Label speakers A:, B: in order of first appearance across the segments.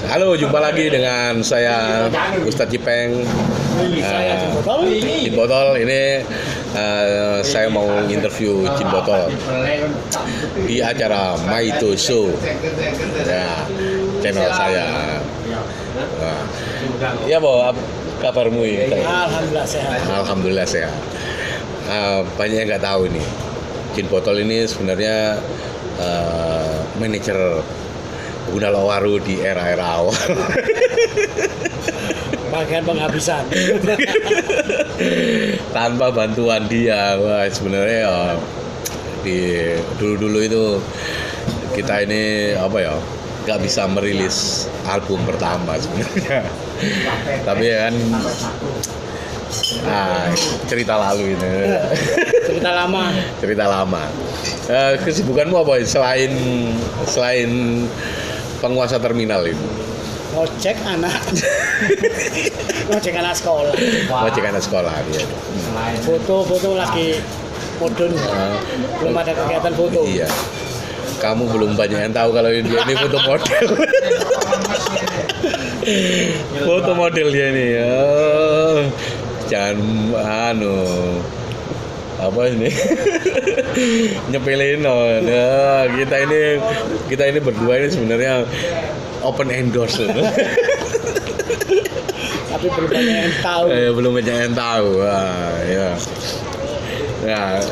A: Halo, jumpa lagi dengan saya Ustadz Cipeng. Jin Botol. Ini saya mau interview Jin Botol di acara Maito Show, ya, channel saya. Nah, ya, Bo, apa kabarmu ini?
B: Alhamdulillah sehat.
A: Alhamdulillah sehat. Banyak yang nggak tahu nih, Jin Botol ini sebenarnya manajer Gundala Waru di era-era awal.
B: Bagian penghabisan.
A: Tanpa bantuan dia, wah, sebenarnya ya, di dulu-dulu itu kita ini apa ya, nggak bisa merilis album pertama sebenarnya. Tapi ya kan, cerita lalu ini.
B: Cerita lama.
A: Cerita lama. Kesibukanmu apa selain penguasa terminal itu?
B: Ngojek anak. Ngojek anak sekolah.
A: Ngojek anak sekolah, ya.
B: Foto lagi mudun. Belum ada kegiatan foto.
A: Iya. Kamu belum banyak yang tahu kalau dia ini foto model. Foto model dia ini. Jangan apa ini? Nyepelin. Nah, kita ini berdua ini sebenarnya open endorse.
B: Tapi belum banyak yang tahu.
A: Belum banyak yang tahu. Ya. Nah,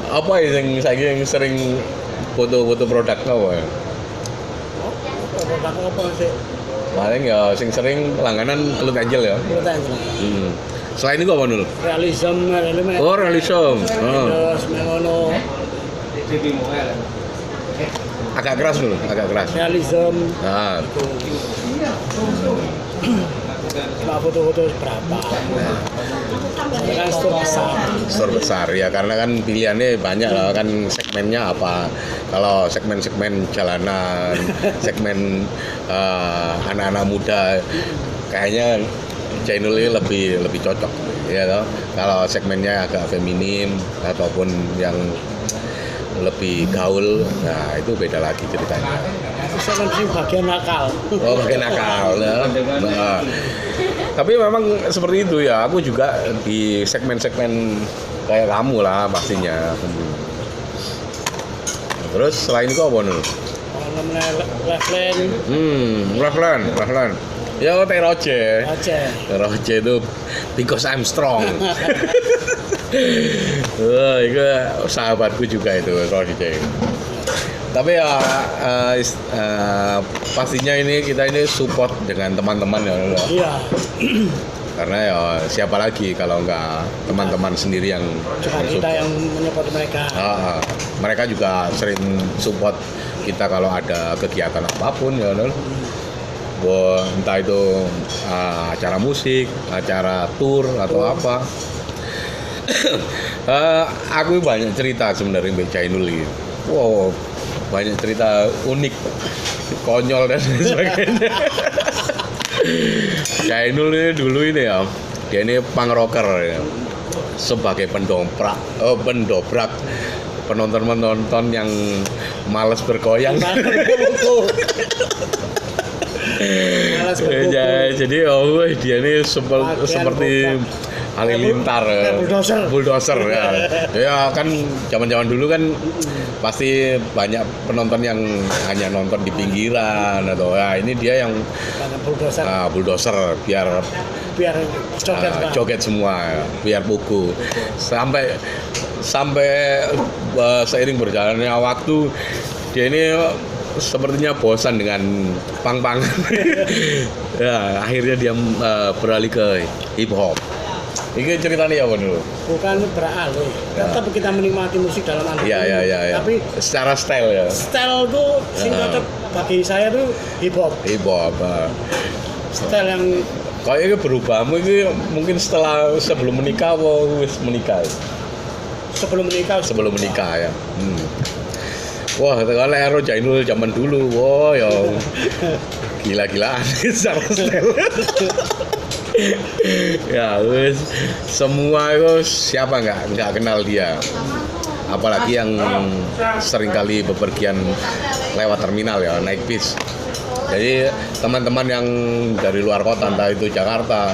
A: apa yang sering foto-foto produk kau?
B: Produk apa sih?
A: Paling ya sering langganan Lut Angel ya.
B: Lut Angel.
A: Selain itu apa dulu?
B: Realism.
A: Oh, realism.
B: Terus mengono.
A: Agak keras dulu, agak keras.
B: Realism.
A: Nah.
B: Cuma foto-foto berapa? Ini kan
A: Store besar ya, karena kan pilihannya banyak lah, kan segmennya apa. Kalau segmen jalanan, segmen anak-anak muda, kayaknya channel ini lebih cocok ya toh. Kalau segmennya agak feminim ataupun yang lebih gaul, nah itu beda lagi ceritanya.
B: Saya kan bagian nakal.
A: Oh, bagian nakal. Nah, tapi memang seperti itu ya. Aku juga di segmen-segmen kayak kamu lah pastinya. Terus selain itu apa nih?
B: Namanya Leflen.
A: Leflen. Ya, Roche itu because I'm strong. Itu sahabatku juga itu Roche. Tapi ya pastinya kita ini support dengan teman-teman ya.
B: Iya.
A: Karena ya siapa lagi kalau nggak teman-teman sendiri yang
B: kita yang menyupport mereka.
A: Mereka juga sering support kita kalau ada kegiatan apapun ya. Entah itu acara musik, acara tour atau apa. Aku banyak cerita sebenarnya Mbak Jainul ini. Wow, banyak cerita unik, konyol dan sebagainya. Jainul ini dulu ini ya, dia ini punk rocker ya. Sebagai pendobrak penonton yang malas bergoyang. Jadi dia ini seperti halilintar, bulldozer ya. Ya kan zaman dulu kan pasti banyak penonton yang hanya nonton di pinggiran atau ya ini dia yang bulldozer biar joget semua ya, biar buku sampai seiring berjalannya waktu dia ini sepertinya bosan dengan pang-pangan. Ya, akhirnya dia beralih ke hip hop. Ini ceritanya apa dulu?
B: Bukan beralih, tetap kita menikmati musik dalam album.
A: Iya.
B: Tapi
A: secara style ya.
B: Style tuh tetap bagi saya tuh hip hop. Style yang
A: kayaknya berubahmu ini mungkin sebelum menikah atau wis menikah? Sebelum menikah ya. Wah, kalau Ero Jainul zaman dulu, wah ya gila-gilaan secara style. Ya wes, semua itu siapa nggak kenal dia, apalagi yang seringkali bepergian lewat terminal ya, naik bis. Jadi teman-teman yang dari luar kota, entah itu Jakarta,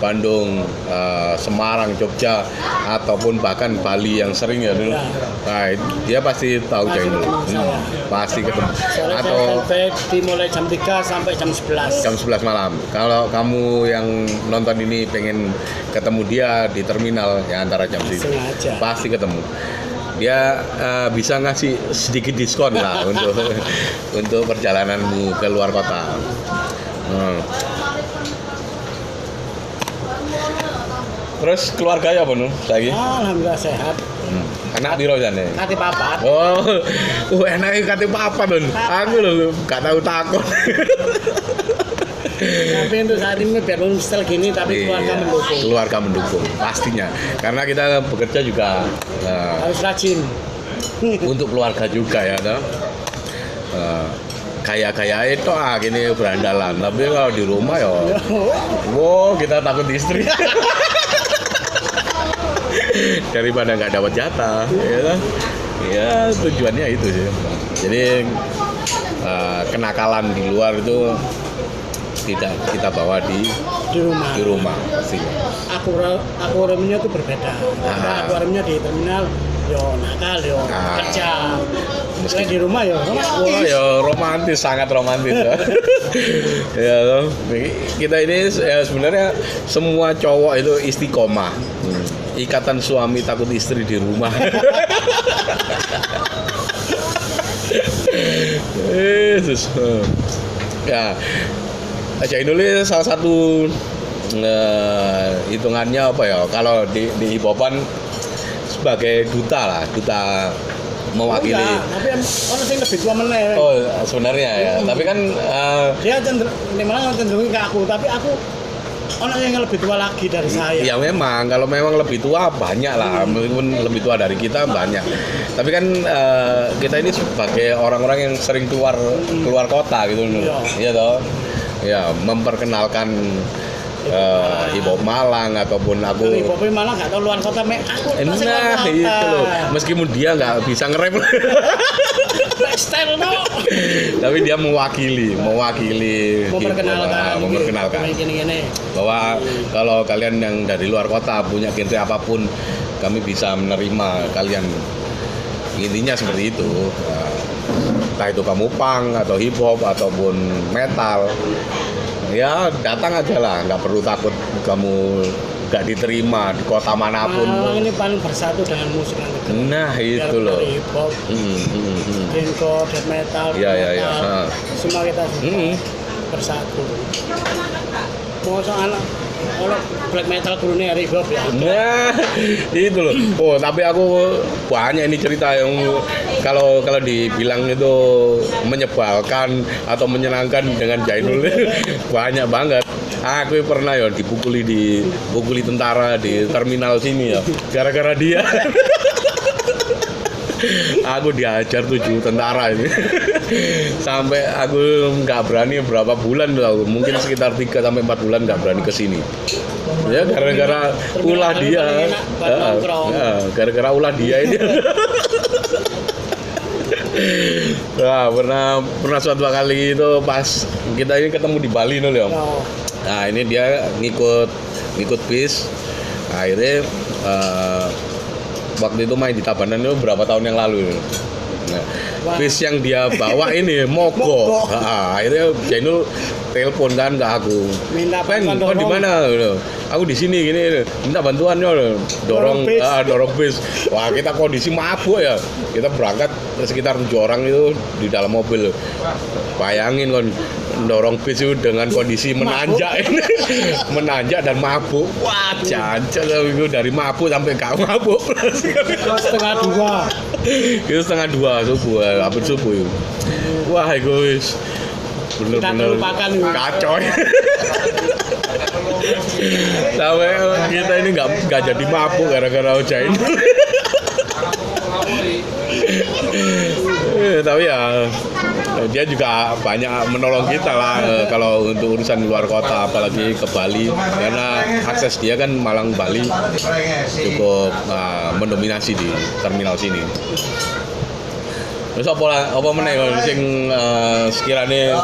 A: Bandung, Semarang, Jogja, ataupun bahkan Bali yang sering ya dulu, nah dia pasti tahu Jainul. Pasti ketemu.
B: Soalnya
A: Atau
B: saya standby dimulai jam 3 sampai jam 11.
A: jam 11 malam. Kalau kamu yang nonton ini pengen ketemu dia di terminal ya antara jam itu,
B: Sengaja.
A: pasti ketemu. Dia bisa ngasih sedikit diskon lah untuk perjalananmu ke luar kota. Terus keluarganya apa nu lagi?
B: Alhamdulillah sehat.
A: Anak biro jane.
B: Kati papat.
A: Oh, enaknya kate papa Don. Aku loh gak tahu takut.
B: Tapi untuk saat ini biarpun setel gini tapi keluarga
A: Iya,
B: mendukung.
A: keluarga mendukung pastinya. Karena kita bekerja juga
B: Harus rajin.
A: untuk keluarga juga ya, toh. Kayak itu gini berandalan. Tapi kalau di rumah ya, wow kita takut istri. Daripada nggak dapat jatah, ya, toh. Ya tujuannya itu sih. Jadi kenakalan di luar itu tidak kita bawa di rumah pastinya.
B: Akuariumnya itu berbeda. Karena akuariumnya di terminal yo nakal yo kerja. Meski di rumah yo
A: Wah, ya romantis, sangat romantis ya. Ya toh. Kita ini ya, sebenarnya semua cowok itu istiqomah. Ikatan suami takut istri di rumah. Yesus. Ya, Jainul ini salah satu hitungannya apa ya? Kalau di Hipopan sebagai duta mewakili.
B: tapi orang yang lebih tua meneh.
A: Oh, sebenarnya ya. Tapi kan
B: Dia malah cenderung ke aku, tapi aku orang yang lebih tua lagi dari saya.
A: ya memang kalau memang lebih tua banyak lah, meskipun lebih tua dari kita banyak. Tapi kan kita ini sebagai orang-orang yang sering keluar kota gitu, iya toh. Ya memperkenalkan Hip-hop Malang ataupun aku.
B: Hip-hop Malang nggak tahu luar kota, aku
A: Nah itu loh, meskipun dia nggak bisa nge-rap.
B: style no.
A: Tapi dia mewakili
B: memperkenalkan gini.
A: bahwa kalau kalian yang dari luar kota punya genre apapun, kami bisa menerima kalian. Intinya seperti itu. Entah itu kamu punk atau hip hop ataupun metal, ya datang aja lah, nggak perlu takut kamu nggak diterima di kota manapun.
B: Malang ini paling bersatu dengan musik yang terkenal.
A: Nah itu loh.
B: Hip hop, grindcore, death metal,
A: Iya.
B: semua kita bersatu. Mau soal black metal gurunya hip hop ya.
A: Nah itu loh. Oh tapi aku banyak ini cerita yang kalau dibilang itu menyebalkan atau menyenangkan dengan Jainul banyak banget. Aku pernah ya dipukuli tentara di terminal sini ya, gara-gara dia. Aku diajar 7 tentara ini. Sampai aku nggak berani berapa bulan tuh, mungkin sekitar 3 sampai 4 bulan nggak berani kesini. Ya gara-gara ulah dia. Gara-gara ulah dia ini. Nah, pernah suatu kali itu pas kita ini ketemu di Bali nih, Om. Nah, ini dia ngikut bis. Akhirnya waktu itu main di Tabanan itu berapa tahun yang lalu. Nah, bis yang dia bawa ini mogok. Akhirnya Jainul telepon kan ke aku.
B: Minta
A: bantuan. Kau di mana? Aku di sini gini, minta bantuannya, dorong bis. Wah, kita kondisi mabuk ya. Kita berangkat sekitar 7 orang itu di dalam mobil. Bayangin kan dorong bis itu dengan kondisi menanjak ini. Menanjak dan mabuk. Wah, jancel itu dari mabuk sampai gak mabuk.
B: Setengah 2.
A: Itu setengah 2 subuh, hampir subuh itu. Wah, guys. Bener-bener kacau. Sampai kita ini nggak jadi mabuk gara-gara Jainul. Tapi ya dia juga banyak menolong kita lah kalau untuk urusan luar kota, apalagi ke Bali, karena akses dia kan Malang Bali cukup mendominasi di terminal sini. Terus apa meneh sing sekiranya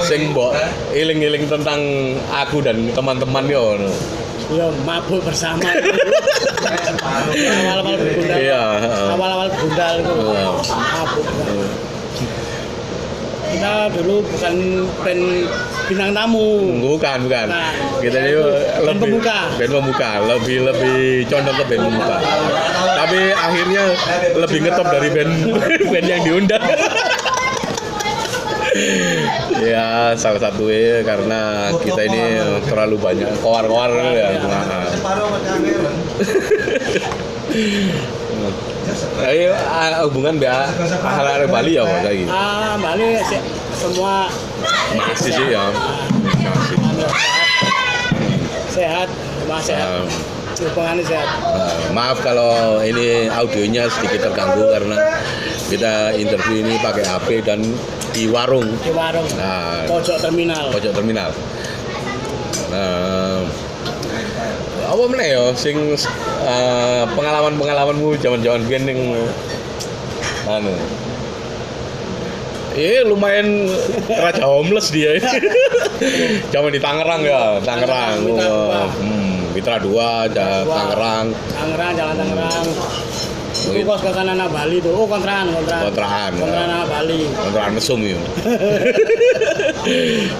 A: sing mbok iling-iling tentang aku dan teman-teman yo ngono.
B: Ya mabuk bersama itu. Awal-awal bergundal.
A: Iya,
B: Awal-awal bergundal itu. Mabuk. Kita dulu bukan band bintang tamu.
A: Bukan.
B: Nah,
A: Kita ini
B: band
A: pembuka, lebih condong ke band pembuka. Tapi akhirnya lebih ngetop dari band yang diundang. Ya salah satunya karena kita ini terlalu banyak kowar-kowar ya. Ayo hubungan hal-hal Bali ya Pak lagi.
B: Bali semua
A: Masih sih ya.
B: Sehat, sehat. Hubungannya sehat.
A: Maaf kalau ini audionya sedikit terganggu karena kita interview ini pakai HP dan di warung.
B: Di warung.
A: Nah,
B: Pojok terminal.
A: Apa meneh ya sing pengalamanmu zaman-zaman biyen ning anu. Lumayan raja homeless dia. Zaman di Tangerang ya, Tangerang. Mitra 2, Tangerang.
B: Jalan Tangerang. Itu kos kontrakan anak Bali tuh. Kontrakan anak Bali.
A: Kontrakan mesum itu.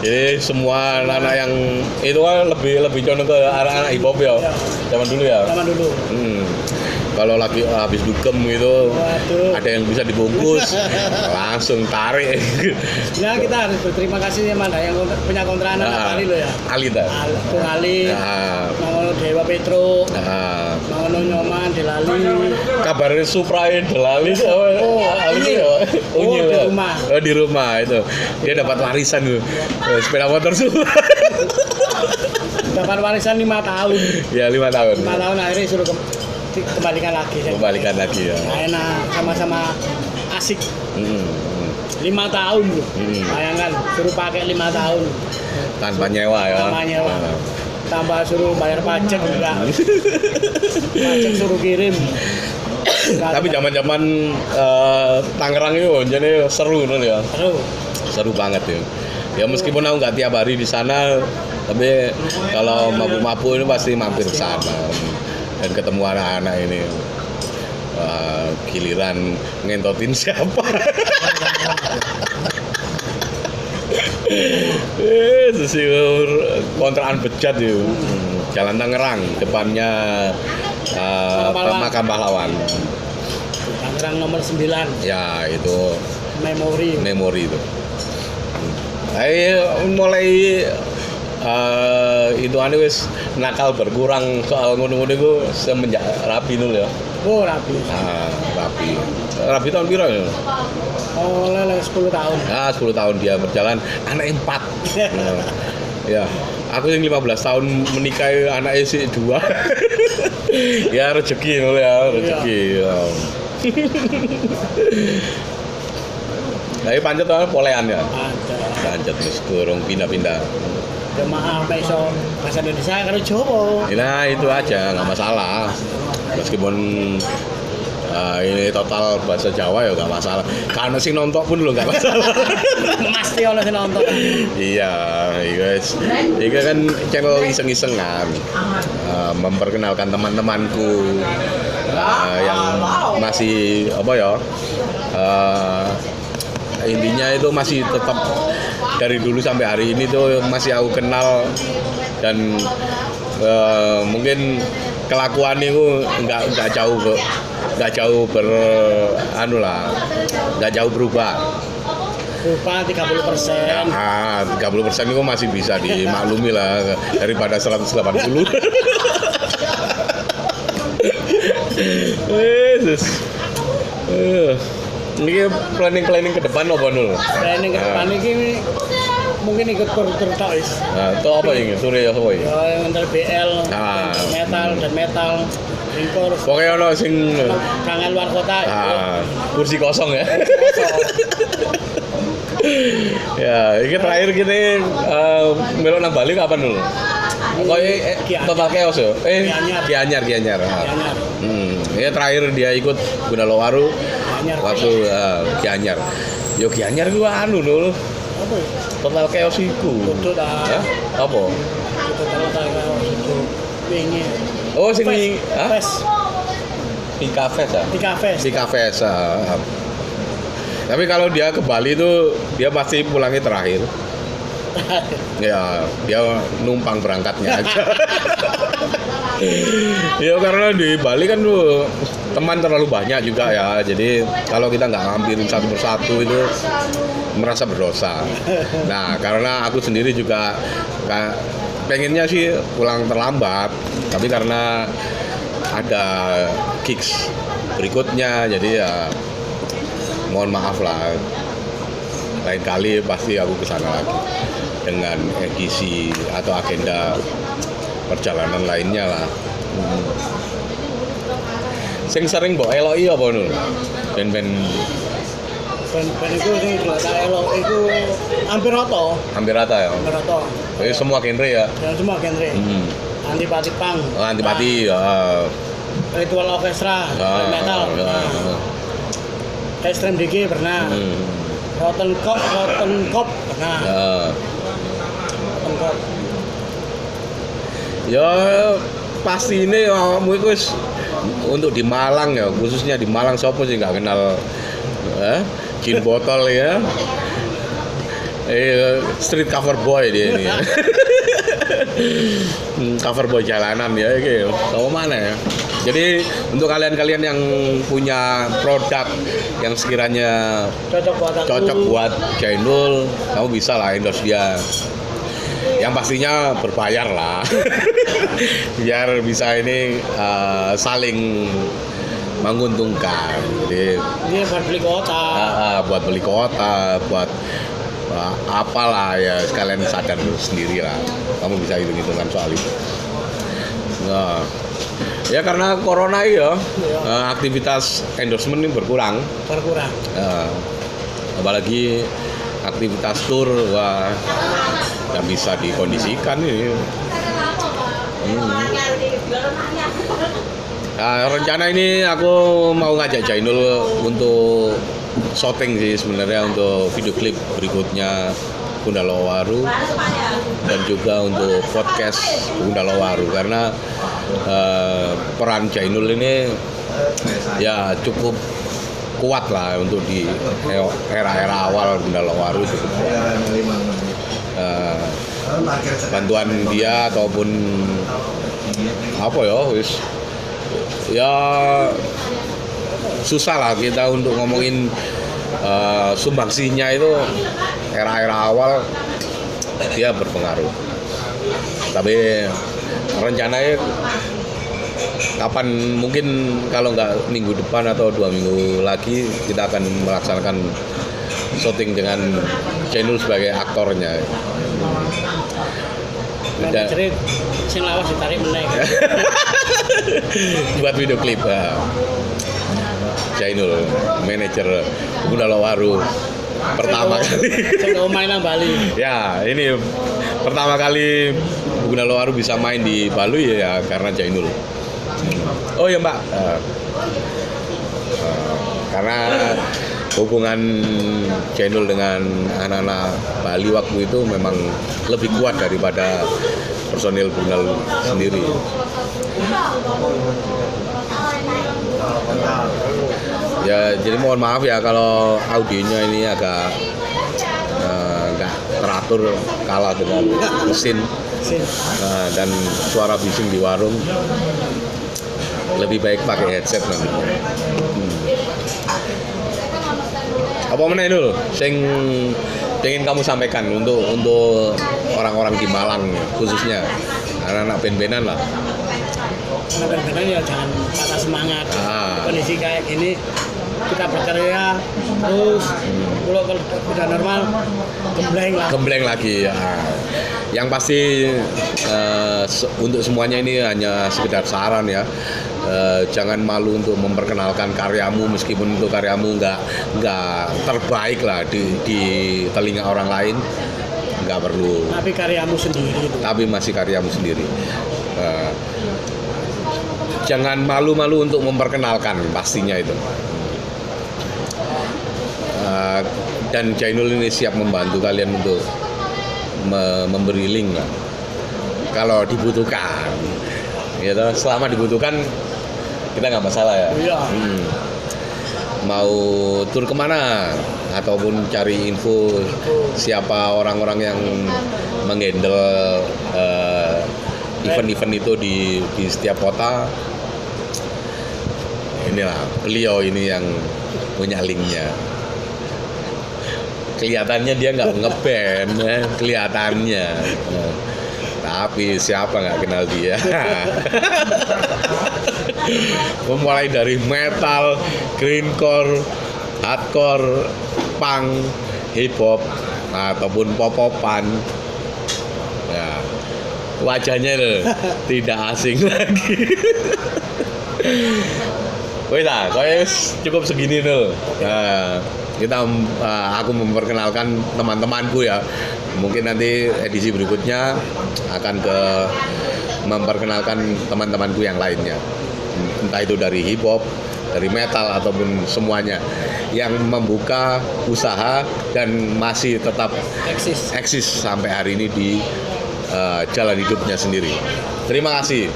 A: Jadi semua anak-anak yang itu kan lebih condong ke anak-anak hip hop ya. Zaman dulu ya. Kalau lagi habis dugem gitu, waduh, ada yang bisa dibungkus, langsung tarik.
B: Ya kita harus berterima kasih sama yang punya kontrakan anak Bali lo ya.
A: Ali dah.
B: Bung Ali, Mangono Dewa Petro, Mangono Nyoman Delali.
A: Kabarnya Supra Delali, Ali
B: di rumah.
A: Di rumah itu dia dapat warisan tuh sepeda motor Supra.
B: Dapat warisan 5 tahun.
A: Ya 5 tahun.
B: 5 tahun akhirnya suruh kembalikan lagi ya. Enak, sama-sama asik. 5 tahun loh. Bayangkan suruh pakai 5 tahun
A: tanpa nyewa ya.
B: Tambah suruh bayar pajak juga. Pajak suruh kirim.
A: Tapi zaman-zaman Tangerang itu jadi seru nih ya. Seru banget ya. Ya meskipun aku nggak tiap hari di sana, tapi kalau mabuk-mabuk ini pasti mampir ke sana dan ketemu anak-anak ini. Giliran ngentotin siapa? Sesur kontrakan bejat itu. Jalan Tangerang, depannya Makam Pahlawan.
B: Tangerang nomor 9.
A: Ya, itu memori itu. Mulai itu wis nakal berkurang soal ngono-ngono iku semenjak rapi dulu ya.
B: Oh, rapi.
A: Rapi. Rapi tahun piro ya?
B: Oh, 10 tahun.
A: 10 tahun dia berjalan, anak 4. Ya, aku yang 15 tahun menikahi anaknya sih 2. Ya rezeki dulu ya, rezeki. Ya. Tapi pancet tuh polean ya. Pancet wis durung pindah-pindah.
B: Jemaah iso bahasa Indonesia karo Jawa.
A: Nah, itu aja, nggak masalah. Meskipun ini total bahasa Jawa ya nggak masalah. Karena sing nonton pun lo nggak masalah.
B: Pasti ono sing nonton.
A: Iya, guys. Ini kan channel iseng-isengan. Memperkenalkan teman-temanku yang masih apa ya? Intinya itu masih tetap dari dulu sampai hari ini tuh masih aku kenal dan mungkin kelakuan itu nggak jauh berubah.
B: Berubah 30%.
A: Ya, 30% itu masih bisa dimaklumi lah daripada 180. Yesus. Ini planning ke depan apa dulu?
B: Planning ke depan ini mungkin ikut tur tok wis.
A: Nah, itu apa ini? Sore ya apa ini?
B: Yang ngantar BL, metal, ringkor.
A: Pokoknya ono sing
B: kangen luar kota.
A: Kursi kosong ya. Ya, ini terakhir kita melok nang Bali kapan dulu? Total chaos ya? Gianyar. Ya, terakhir dia ikut Gundalowaru waktu Gianyar. Yo Gianyar ku anu lho.
B: Apa ya?
A: Total chaos iku.
B: Kudu dah.
A: Hah? Apa?
B: Itu kalau itu wingi.
A: Oh sing
B: Fes.
A: Pika Fest ya?
B: Pika Fes.
A: Pika Fest. Tapi kalau dia ke Bali itu dia pasti pulangnya terakhir. Ya, dia numpang berangkatnya aja. Ya karena di Bali kan tuh teman terlalu banyak juga ya. Jadi kalau kita nggak ngambilin satu persatu itu merasa berdosa. Nah, karena aku sendiri juga pengennya sih pulang terlambat, tapi karena ada gigs berikutnya, jadi ya mohon maaf lah. Lain kali pasti aku kesana lagi dengan edisi atau agenda perjalanan lainnya lah. Sing sering mbok eloki apa Nul? Ben-ben
B: itu sing tak elok itu hampir rata.
A: hampir rata ya.
B: Hampir rata.
A: Jadi semua genre ya.
B: Dan semua genre. Antipati punk.
A: Oh, antipati ya.
B: Ritual orkestra, metal. Extreme DG pernah. Rotten Cop pernah. Rotten Cop.
A: Ya pasti ini kamu itu untuk di Malang ya, khususnya di Malang siapa sih nggak kenal Gin Botol ya. Street cover boy dia ini. Cover boy jalanan ya gitu. Tahu mana ya? Jadi untuk kalian-kalian yang punya produk yang sekiranya cocok buat Jainul, kamu bisa lah endorse dia. Yang pastinya berbayar lah. Biar bisa ini saling menguntungkan. Jadi
B: ini buat beli kota.
A: Buat beli kota, buat apalah ya, sekalian sadar sendiri lah. Kamu bisa hitung-hitungan soal itu. Nah, ya karena corona ya, aktivitas endorsement ini berkurang. Apalagi aktivitas tour, wah nggak bisa dikondisikan ini. Nah, rencana ini aku mau ngajak Jainul untuk syuting sih sebenarnya untuk video klip berikutnya Gundala Waru dan juga untuk podcast Gundala Waru karena peran Jainul ini ya cukup kuat lah untuk di era-era awal Gundala Waru cukup kuat. Bantuan dia ataupun apa ya wis ya susah lah kita untuk ngomongin sumbangsinya itu era-era awal dia berpengaruh. Tapi rencananya kapan mungkin kalau nggak minggu depan atau 2 minggu lagi kita akan melaksanakan syuting dengan Jainul sebagai aktornya.
B: Manajerin sing lawas ditarik meneh.
A: Buat video klip Jainul, manajer Gundala Waru pertama kali.
B: Sing main nang Bali.
A: Ya, ini pertama kali Gundala Waru bisa main di Bali ya karena Jainul. Oh ya Mbak, karena hubungan Jainul dengan anak-anak Bali waktu itu memang lebih kuat daripada personil Gundala sendiri. Ya, jadi mohon maaf ya kalau audionya ini agak nggak teratur kalah dengan mesin dan suara bising di warung. Lebih baik pakai headset nanti. Apa meneh dulu sing ingin kamu sampaikan untuk orang-orang di Malang khususnya anak-anak band-bandan lah.
B: Anak band-bandan ya jangan patah semangat. Kondisi kayak gini kita berkarya terus kalau udah normal gembleng lagi ya. Yang pasti untuk semuanya ini hanya sekedar saran ya. Jangan malu untuk memperkenalkan karyamu meskipun itu karyamu nggak terbaik lah di telinga orang lain, nggak perlu. Tapi karyamu sendiri.
A: Tapi masih karyamu sendiri. Jangan malu-malu untuk memperkenalkan pastinya itu.
B: dan Jainul ini siap membantu kalian untuk memberi link lah kalau dibutuhkan gitu. Selama dibutuhkan kita nggak masalah ya.
C: Iya.
B: Mau tur kemana ataupun cari info siapa orang-orang yang menghandle event-event itu di setiap kota, inilah beliau ini yang punya linknya. Kelihatannya dia nggak ngeband, kelihatannya. Tapi siapa nggak kenal dia? Mulai dari metal, grindcore, hardcore, punk, hip hop, ataupun pop-popan. Ya, wajahnya loh, tidak asing lagi. Wih lah, cukup segini dulu. Aku memperkenalkan teman-temanku ya. Mungkin nanti edisi berikutnya akan memperkenalkan teman-temanku yang lainnya. Entah itu dari hip hop, dari metal ataupun semuanya yang membuka usaha dan masih tetap eksis sampai hari ini di jalan hidupnya sendiri. Terima kasih.